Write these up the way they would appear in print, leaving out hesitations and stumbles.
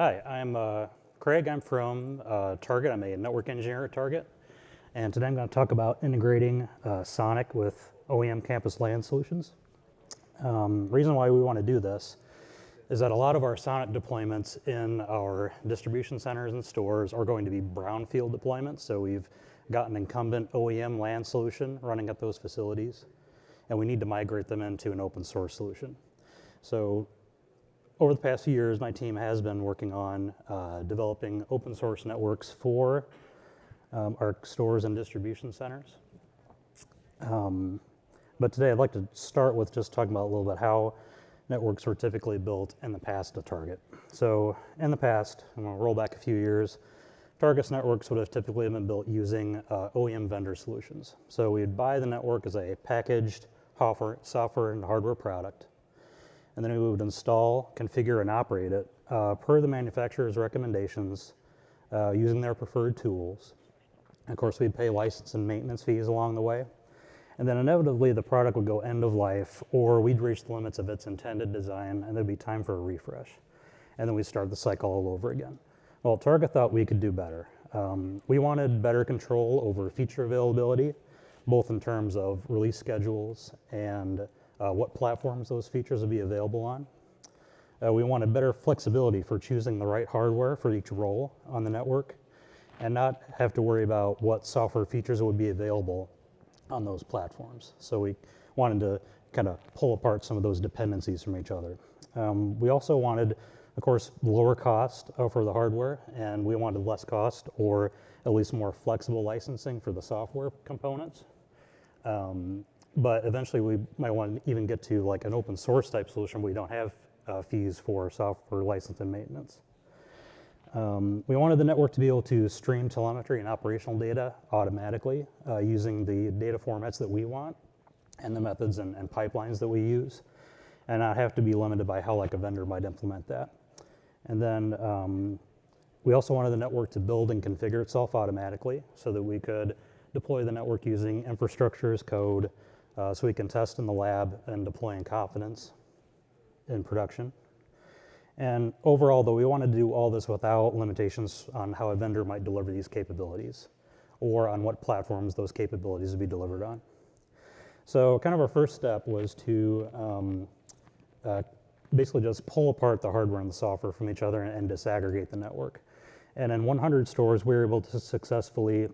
Hi, I'm Craig. I'm from Target. I'm a network engineer at Target. And today I'm going to talk about integrating SONiC with OEM campus LAN solutions. Reason why we want to do this is that a lot of our SONiC deployments in our distribution centers and stores are going to be brownfield deployments. So we've got an incumbent OEM LAN solution running at those facilities, and we need to migrate them into an open source solution. So over the past few years, my team has been working on developing open source networks for our stores and distribution centers. But today I'd like to start with just talking about a little bit how networks were typically built in the past at Target. So in the past, I'm going to roll back a few years, Target's networks would have typically been built using OEM vendor solutions. So we'd buy the network as a packaged software and hardware product, and then we would install, configure, and operate it per the manufacturer's recommendations using their preferred tools. And of course, we'd pay license and maintenance fees along the way. And then inevitably, the product would go end of life, or we'd reach the limits of its intended design, and there'd be time for a refresh. And then we'd start the cycle all over again. Well, Target thought we could do better. We wanted better control over feature availability, both in terms of release schedules and what platforms those features would be available on. We wanted better flexibility for choosing the right hardware for each role on the network, and not have to worry about what software features would be available on those platforms. So we wanted to kind of pull apart some of those dependencies from each other. We also wanted, of course, lower cost for the hardware, and we wanted less cost, or at least more flexible licensing for the software components. But eventually we might want to even get to like an open source type solution where we don't have fees for software license and maintenance. We wanted the network to be able to stream telemetry and operational data automatically using the data formats that we want and the methods and pipelines that we use, and not have to be limited by how like a vendor might implement that. And then we also wanted the network to build and configure itself automatically so that we could deploy the network using infrastructure as code, so we can test in the lab and deploy in confidence in production. And overall, though, we want to do all this without limitations on how a vendor might deliver these capabilities or on what platforms those capabilities would be delivered on. So kind of our first step was to basically just pull apart the hardware and the software from each other and disaggregate the network. And in 100 stores, we were able to successfully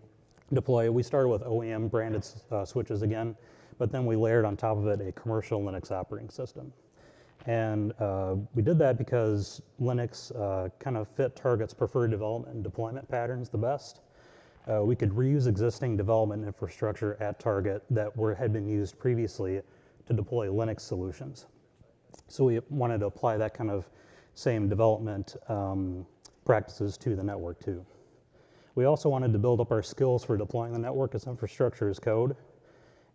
deploy. We started with OEM branded switches again, but then we layered on top of it a commercial Linux operating system. And we did that because Linux kind of fit Target's preferred development and deployment patterns the best. We could reuse existing development infrastructure at Target that had been used previously to deploy Linux solutions. So we wanted to apply that kind of same development practices to the network too. We also wanted to build up our skills for deploying the network as infrastructure as code,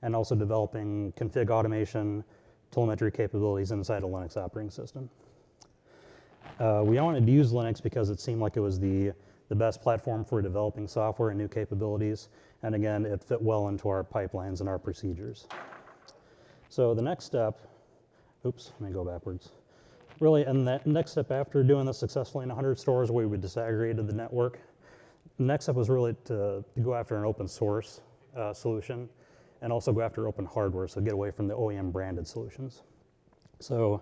and also developing config automation, telemetry capabilities inside a Linux operating system. We wanted to use Linux because it seemed like it was the best platform for developing software and new capabilities. And again, it fit well into our pipelines and our procedures. So the next step, oops, let me go backwards. Really, and that next step after doing this successfully in 100 stores where we disaggregated the network, the next step was really to go after an open source solution, and also go after open hardware, so get away from the OEM branded solutions. So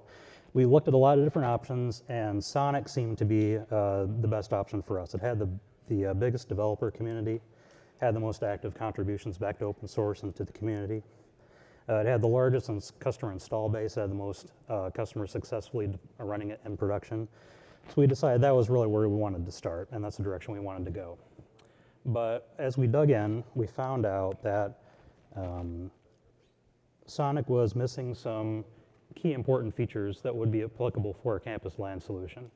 we looked at a lot of different options, and SONiC seemed to be the best option for us. It had the biggest developer community, had the most active contributions back to open source and to the community. It had the largest customer install base, had the most customers successfully running it in production. So we decided that was really where we wanted to start, and that's the direction we wanted to go. But as we dug in, we found out that SONiC was missing some key important features that would be applicable for a campus LAN solution.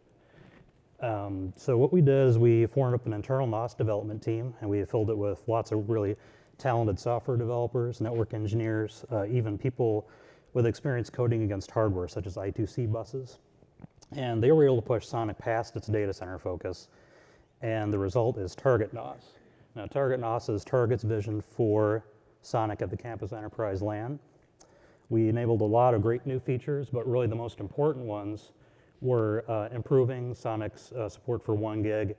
So what we did is we formed up an internal NOS development team, and we filled it with lots of really talented software developers, network engineers, even people with experience coding against hardware, such as I2C buses. And they were able to push SONiC past its data center focus, and the result is TargetNOS. Now, TargetNOS is Target's vision for SONiC at the campus enterprise LAN. We enabled a lot of great new features, but really the most important ones we're improving SONiC's support for 1 gig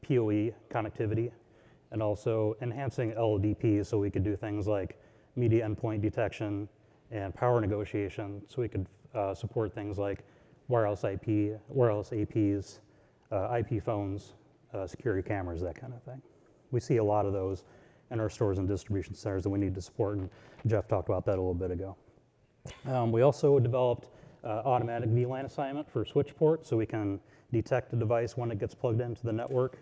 PoE connectivity, and also enhancing LDP so we could do things like media endpoint detection and power negotiation, so we could support things like wireless IP, wireless APs, IP phones, security cameras, that kind of thing. We see a lot of those in our stores and distribution centers that we need to support, and Jeff talked about that a little bit ago. We also developed automatic VLAN assignment for switch port, so we can detect the device when it gets plugged into the network,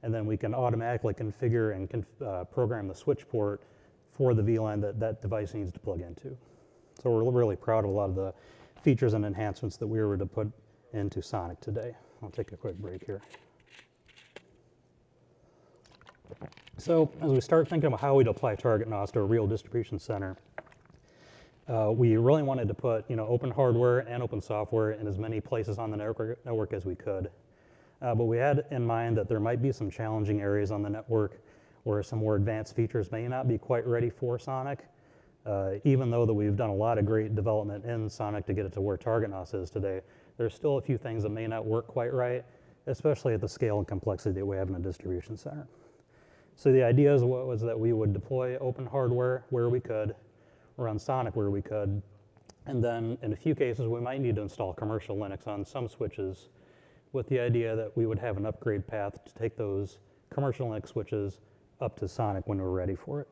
and then we can automatically configure and program the switch port for the VLAN that that device needs to plug into. So we're really proud of a lot of the features and enhancements that we were to put into SONiC today. I'll take a quick break here. So as we start thinking about how we'd apply TargetNOS to a real distribution center, we really wanted to put open hardware and open software in as many places on the network as we could. But we had in mind that there might be some challenging areas on the network where some more advanced features may not be quite ready for SONiC. Even though that we've done a lot of great development in SONiC to get it to where TargetNOS is today, there's still a few things that may not work quite right, especially at the scale and complexity that we have in a distribution center. So the idea was that we would deploy open hardware where we could, run SONiC where we could, and then in a few cases we might need to install commercial Linux on some switches, with the idea that we would have an upgrade path to take those commercial Linux switches up to SONiC when we're ready for it.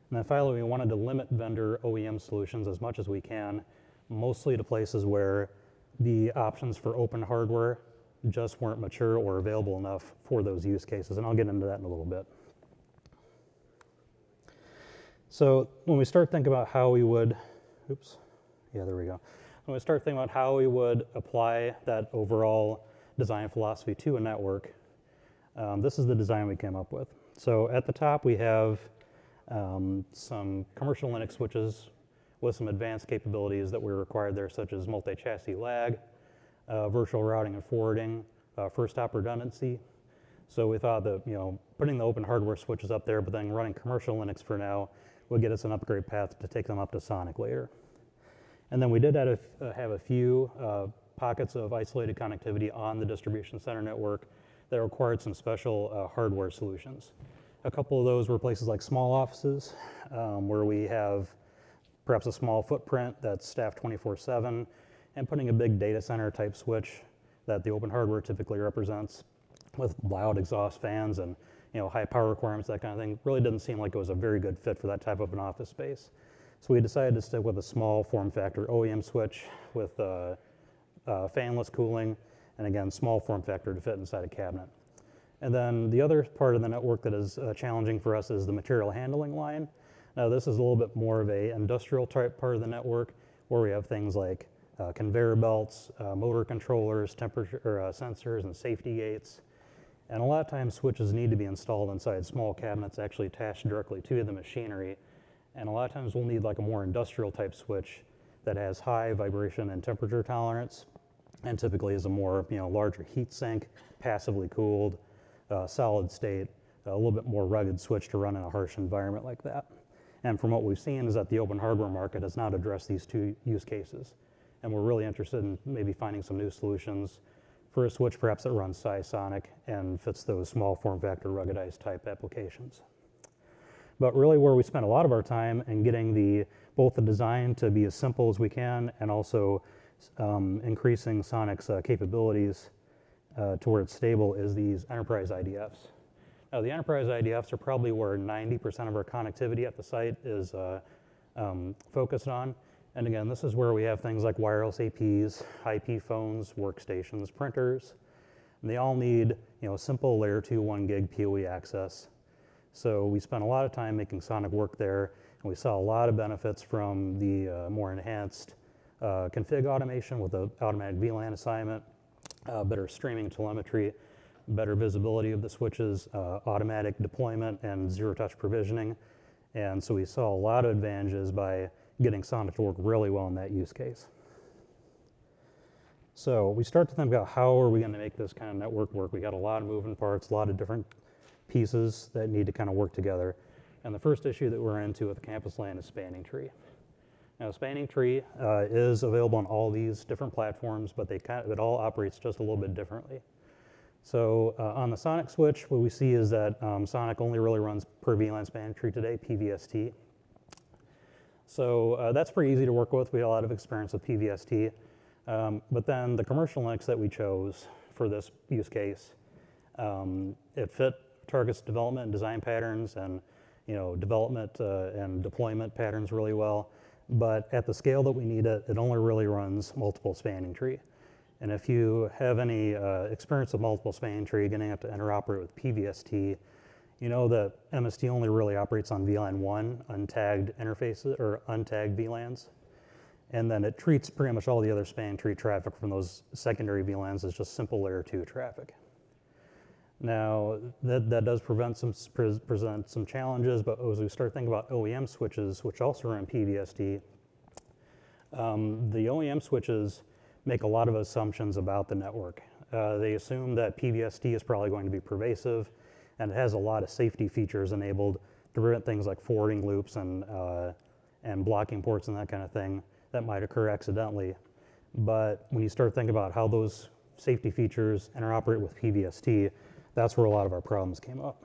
And then finally, we wanted to limit vendor OEM solutions as much as we can, mostly to places where the options for open hardware just weren't mature or available enough for those use cases, and I'll get into that in a little bit. So when we start thinking about how we would, there we go. When we start thinking about how we would apply that overall design philosophy to a network, this is the design we came up with. So at the top we have some commercial Linux switches with some advanced capabilities that were required there, such as multi-chassis lag, virtual routing and forwarding, first hop redundancy. So we thought that putting the open hardware switches up there, but then running commercial Linux for now would get us an upgrade path to take them up to SONiC later. And then we did have a few pockets of isolated connectivity on the distribution center network that required some special hardware solutions. A couple of those were places like small offices, where we have perhaps a small footprint that's staffed 24/7, and putting a big data center type switch that the open hardware typically represents with loud exhaust fans and high power requirements, that kind of thing, really didn't seem like it was a very good fit for that type of an office space. So we decided to stick with a small form factor OEM switch with fanless cooling, and again, small form factor to fit inside a cabinet. And then the other part of the network that is challenging for us is the material handling line. Now this is a little bit more of a industrial type part of the network, where we have things like conveyor belts, motor controllers, temperature sensors, and safety gates. And a lot of times switches need to be installed inside small cabinets actually attached directly to the machinery. And a lot of times we'll need like a more industrial type switch that has high vibration and temperature tolerance, and typically is a more larger heat sink, passively cooled, solid state, a little bit more rugged switch to run in a harsh environment like that. And from what we've seen is that the open hardware market has not addressed these two use cases. And we're really interested in maybe finding some new solutions for a switch perhaps that runs SONiC and fits those small form factor ruggedized type applications. But really where we spend a lot of our time in getting both the design to be as simple as we can, and also increasing SONiC's capabilities to where it's stable, is these enterprise IDFs. Now the enterprise IDFs are probably where 90% of our connectivity at the site is focused on. And again, this is where we have things like wireless APs, IP phones, workstations, printers, and they all need simple layer 2 1 gig PoE access. So we spent a lot of time making SONiC work there, and we saw a lot of benefits from the more enhanced config automation with the automatic VLAN assignment, better streaming telemetry, better visibility of the switches, automatic deployment, and zero-touch provisioning. And so we saw a lot of advantages by getting SONiC to work really well in that use case. So we start to think about how are we going to make this kind of network work. We got a lot of moving parts, a lot of different pieces that need to kind of work together. And the first issue that we're into with campus LAN is spanning tree. Now, spanning tree is available on all these different platforms, but it all operates just a little bit differently. So on the SONiC switch, what we see is that SONiC only really runs per VLAN spanning tree today, PVST. So that's pretty easy to work with. We had a lot of experience with PVST. But then the commercial NICs that we chose for this use case, it fit Target's development and design patterns and development and deployment patterns really well. But at the scale that we need it, it only really runs multiple spanning tree. And if you have any experience with multiple spanning tree, you're going to have to interoperate with PVST. You know that MST only really operates on VLAN 1 untagged interfaces or untagged VLANs. And then it treats pretty much all the other spanning tree traffic from those secondary VLANs as just simple layer 2 traffic. Now, that does present some challenges, but as we start thinking about OEM switches, which also run PVST, the OEM switches make a lot of assumptions about the network. They assume that PVST is probably going to be pervasive, and it has a lot of safety features enabled to prevent things like forwarding loops and blocking ports and that kind of thing that might occur accidentally. But when you start thinking about how those safety features interoperate with PVST, that's where a lot of our problems came up.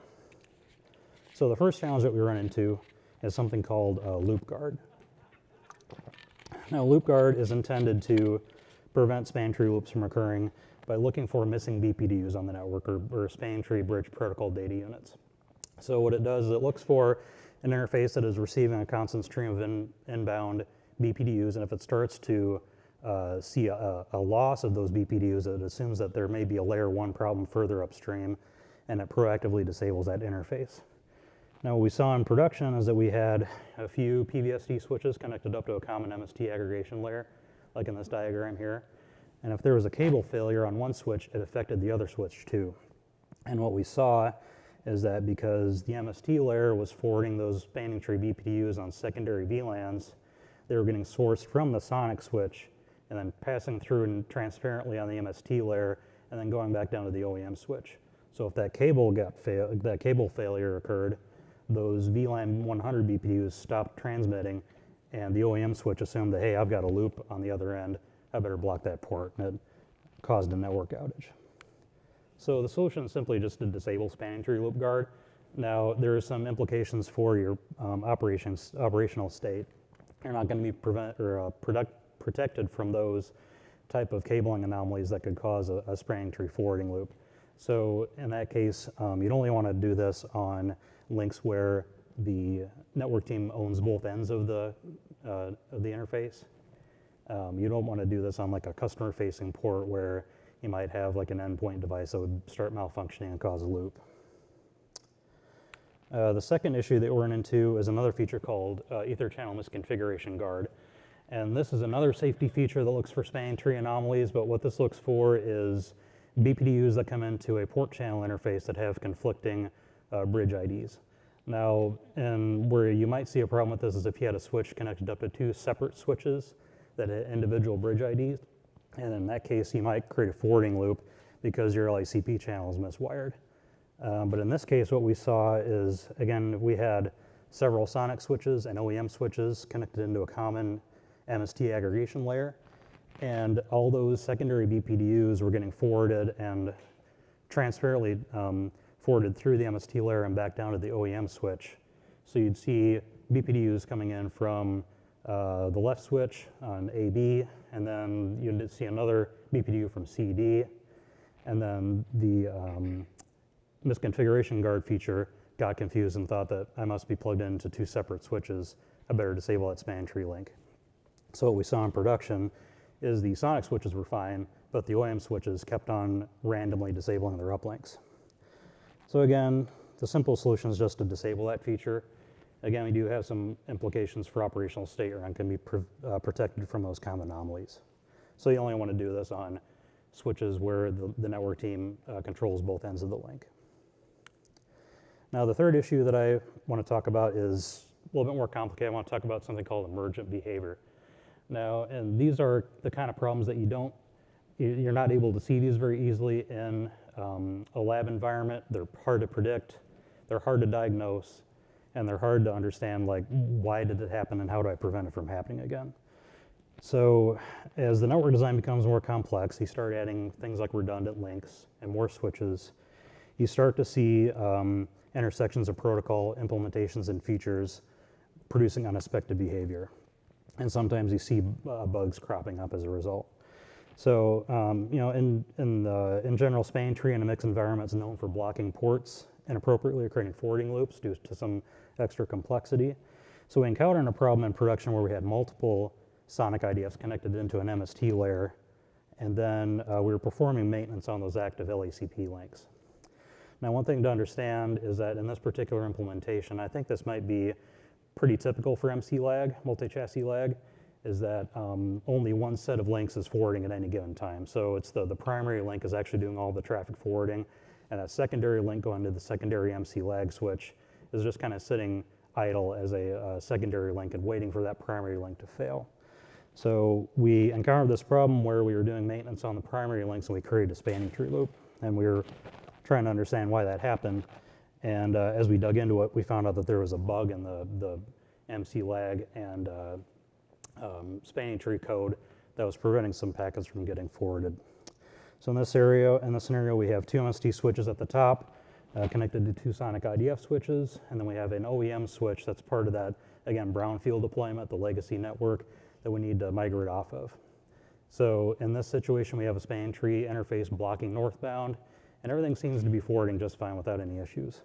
So the first challenge that we run into is something called loop guard. Now, loop guard is intended to prevent spanning tree loops from occurring by looking for missing BPDUs on the network or spanning tree bridge protocol data units. So what it does is it looks for an interface that is receiving a constant stream of inbound BPDUs, and if it starts to see a loss of those BPDUs, it assumes that there may be a layer 1 problem further upstream, and it proactively disables that interface. Now, what we saw in production is that we had a few PVST switches connected up to a common MST aggregation layer, like in this diagram here. And if there was a cable failure on one switch, it affected the other switch too. And what we saw is that because the MST layer was forwarding those spanning tree BPDUs on secondary VLANs, they were getting sourced from the SONiC switch and then passing through and transparently on the MST layer and then going back down to the OEM switch. So if that cable failure occurred, those VLAN 100 BPDUs stopped transmitting, and the OEM switch assumed that, hey, I've got a loop on the other end, I better block that port, and it caused a network outage. So the solution is simply just to disable spanning tree loop guard. Now, there are some implications for your operational state. You're not going to be protected from those type of cabling anomalies that could cause a spanning tree forwarding loop. So in that case, you'd only want to do this on links where the network team owns both ends of the interface. You don't want to do this on like a customer-facing port where you might have like an endpoint device that would start malfunctioning and cause a loop. The second issue that we're running into is another feature called Ether Channel Misconfiguration Guard. And this is another safety feature that looks for spanning tree anomalies, but what this looks for is BPDUs that come into a port channel interface that have conflicting bridge IDs. Now, and where you might see a problem with this is if you had a switch connected up to two separate switches that had individual bridge IDs, and in that case, you might create a forwarding loop because your LACP channel is miswired. But in this case, what we saw is, again, we had several SONiC switches and OEM switches connected into a common MST aggregation layer, and all those secondary BPDUs were getting forwarded and transparently forwarded through the MST layer and back down to the OEM switch. So you'd see BPDUs coming in from the left switch on AB, and then you'd see another BPDU from CD, and then the misconfiguration guard feature got confused and thought that I must be plugged into two separate switches. I better disable that spanning tree link. So what we saw in production is the SONiC switches were fine, but the OEM switches kept on randomly disabling their uplinks. So again, the simple solution is just to disable that feature. Again, we do have some implications for operational state and can be protected from those common anomalies. So you only want to do this on switches where the network team controls both ends of the link. Now, the third issue that I want to talk about is a little bit more complicated. I want to talk about something called emergent behavior. Now, and these are the kind of problems that you're not able to see these very easily in a lab environment. They're hard to predict, they're hard to diagnose, and they're hard to understand, like, why did it happen and how do I prevent it from happening again? So as the network design becomes more complex, you start adding things like redundant links and more switches. You start to see intersections of protocol implementations and features producing unexpected behavior. And sometimes you see bugs cropping up as a result. So, in general, spanning tree in a mixed environment is known for blocking ports inappropriately or creating forwarding loops due to some extra complexity. So we encountered a problem in production where we had multiple SONiC IDFs connected into an MST layer, and then we were performing maintenance on those active LACP links. Now, one thing to understand is that in this particular implementation, I think this might be pretty typical for MCLAG, multi-chassis lag, is that only one set of links is forwarding at any given time. So it's the primary link is actually doing all the traffic forwarding, and that secondary link going to the secondary MCLAG switch is just kind of sitting idle as a secondary link and waiting for that primary link to fail. So we encountered this problem where we were doing maintenance on the primary links and we created a spanning tree loop, and we were trying to understand why that happened. And as we dug into it, we found out that there was a bug in the MCLAG and spanning tree code that was preventing some packets from getting forwarded. So in this scenario, we have two MST switches at the top connected to two SONiC IDF switches, and then we have an OEM switch that's part of that, again, brownfield deployment, the legacy network that we need to migrate off of. So in this situation, we have a spanning tree interface blocking northbound, and everything seems to be forwarding just fine without any issues.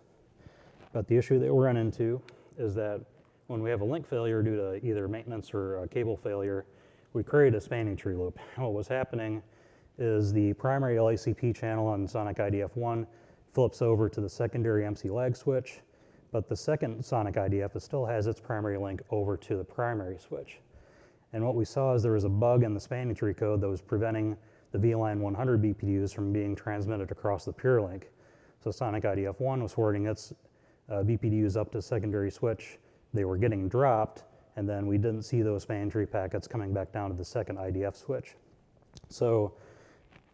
But the issue that we run into is that when we have a link failure due to either maintenance or a cable failure, we create a spanning tree loop. And what was happening is the primary LACP channel on SONiC IDF1 flips over to the secondary MCLAG switch, but the second SONiC IDF still has its primary link over to the primary switch. And what we saw is there was a bug in the spanning tree code that was preventing the VLAN 100 BPDUs from being transmitted across the pure link. So SONiC IDF1 was forwarding its BPDUs up to the secondary switch. They were getting dropped, and then we didn't see those spanning tree packets coming back down to the second IDF switch. So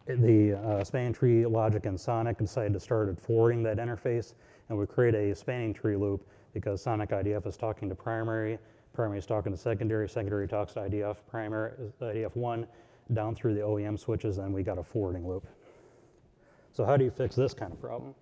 the spanning tree logic in SONiC decided to start forwarding that interface, and we create a spanning tree loop because SONiC IDF is talking to primary, primary is talking to secondary, secondary talks to IDF, primary, IDF1, down through the OEM switches, and we got a forwarding loop. So how do you fix this kind of problem?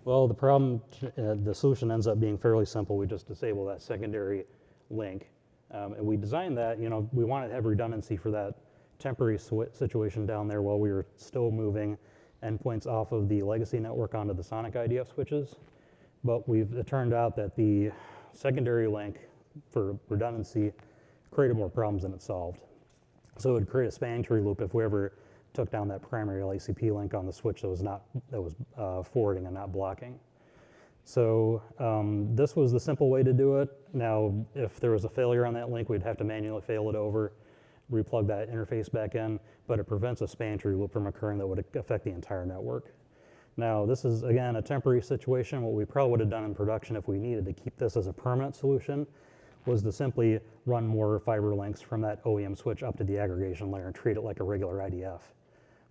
Well, the solution ends up being fairly simple. We just disable that secondary link. And we designed that, we wanted to have redundancy for that temporary situation down there while we were still moving endpoints off of the legacy network onto the SONiC IDF switches. But it turned out that the secondary link for redundancy created more problems than it solved. So it would create a spanning tree loop if we ever took down that primary LACP link on the switch that was forwarding and not blocking. So this was the simple way to do it. Now, if there was a failure on that link, we'd have to manually fail it over, replug that interface back in, but it prevents a spanning tree loop from occurring that would affect the entire network. Now, this is, again, a temporary situation. What we probably would have done in production if we needed to keep this as a permanent solution was to simply run more fiber links from that OEM switch up to the aggregation layer and treat it like a regular IDF.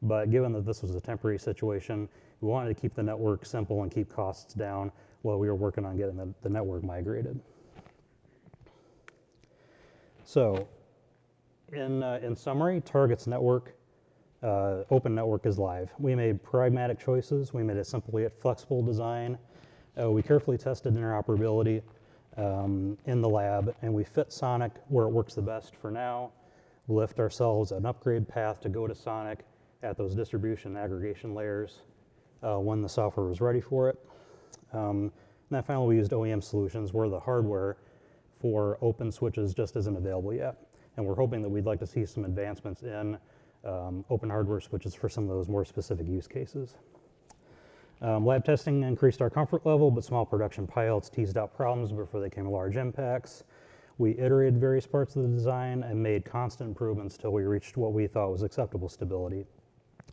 But given that this was a temporary situation, we wanted to keep the network simple and keep costs down while we were working on getting the network migrated. So in summary, Target's network, open network is live. We made pragmatic choices. We made a simple yet flexible design. We carefully tested interoperability in the lab, and we fit SONiC where it works the best for now. We left ourselves an upgrade path to go to SONiC at those distribution and aggregation layers when the software was ready for it. And then finally, we used OEM solutions where the hardware for open switches just isn't available yet. And we're hoping that we'd like to see some advancements in open hardware switches for some of those more specific use cases. Lab testing increased our comfort level, but small production pilots teased out problems before they came to large impacts. We iterated various parts of the design and made constant improvements till we reached what we thought was acceptable stability.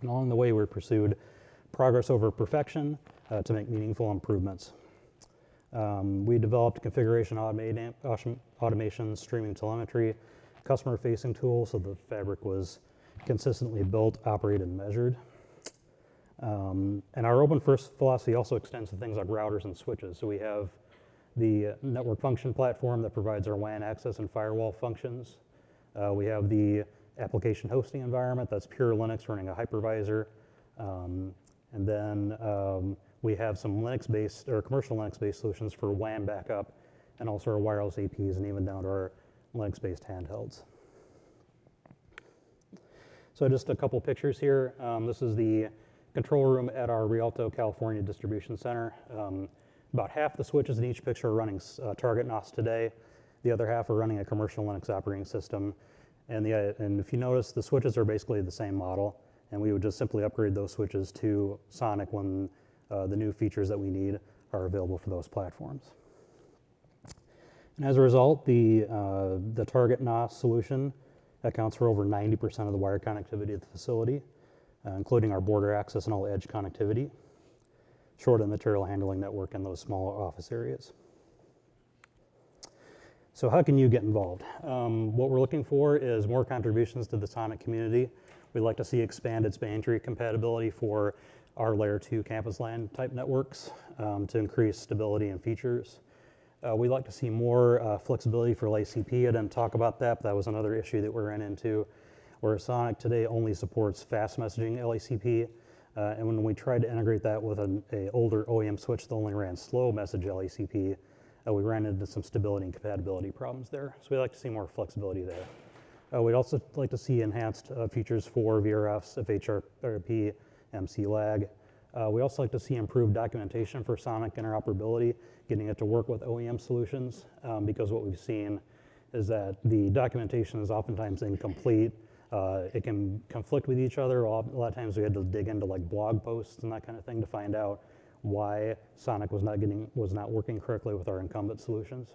And along the way, we pursued progress over perfection to make meaningful improvements. We developed configuration automation, streaming telemetry, customer-facing tools so the fabric was consistently built, operated, and measured. And our open first philosophy also extends to things like routers and switches. So we have the network function platform that provides our WAN access and firewall functions. We have the application hosting environment that's pure Linux running a hypervisor. And then we have some Linux-based or commercial Linux-based solutions for WAN backup and also our wireless APs and even down to our Linux-based handhelds. So just a couple pictures here. This is the control room at our Rialto, California distribution center. About half the switches in each picture are running TargetNOS today. The other half are running a commercial Linux operating system. And if you notice, the switches are basically the same model, and we would just simply upgrade those switches to SONiC when the new features that we need are available for those platforms. And as a result, the TargetNOS solution accounts for over 90% of the wire connectivity at the facility, including our border access and all edge connectivity, short of material handling network in those small office areas. So how can you get involved? What we're looking for is more contributions to the SONiC community. We'd like to see expanded span tree compatibility for our layer 2 campus LAN type networks to increase stability and features. We'd like to see more flexibility for LACP. I didn't talk about that, but that was another issue that we ran into, where SONiC today only supports fast messaging LACP. And when we tried to integrate that with an older OEM switch that only ran slow message LACP, we ran into some stability and compatibility problems there. So we'd like to see more flexibility there. We'd also like to see enhanced features for VRFs, FHRP, MCLAG. We also like to see improved documentation for SONiC interoperability, getting it to work with OEM solutions, because what we've seen is that the documentation is oftentimes incomplete. It can conflict with each other. A lot of times we had to dig into like blog posts and that kind of thing to find out why SONiC was not working correctly with our incumbent solutions.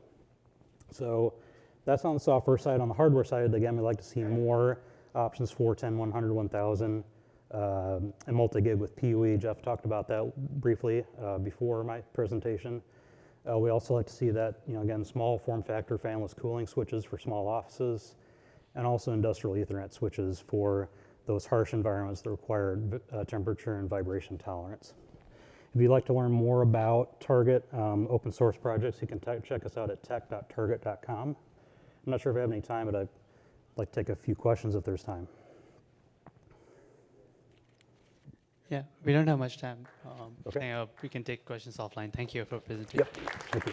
So that's on the software side. On the hardware side, again, we'd like to see more options for 10, 100, 1000, and multi-gig with PoE. Jeff talked about that briefly before my presentation. We also like to see that, again, small form factor fanless cooling switches for small offices, and also industrial Ethernet switches for those harsh environments that require temperature and vibration tolerance. If you'd like to learn more about Target open source projects, you can check us out at tech.target.com. I'm not sure if I have any time, but I'd like to take a few questions if there's time. Yeah, we don't have much time. Okay. We can take questions offline. Thank you for presenting. Yep, thank you.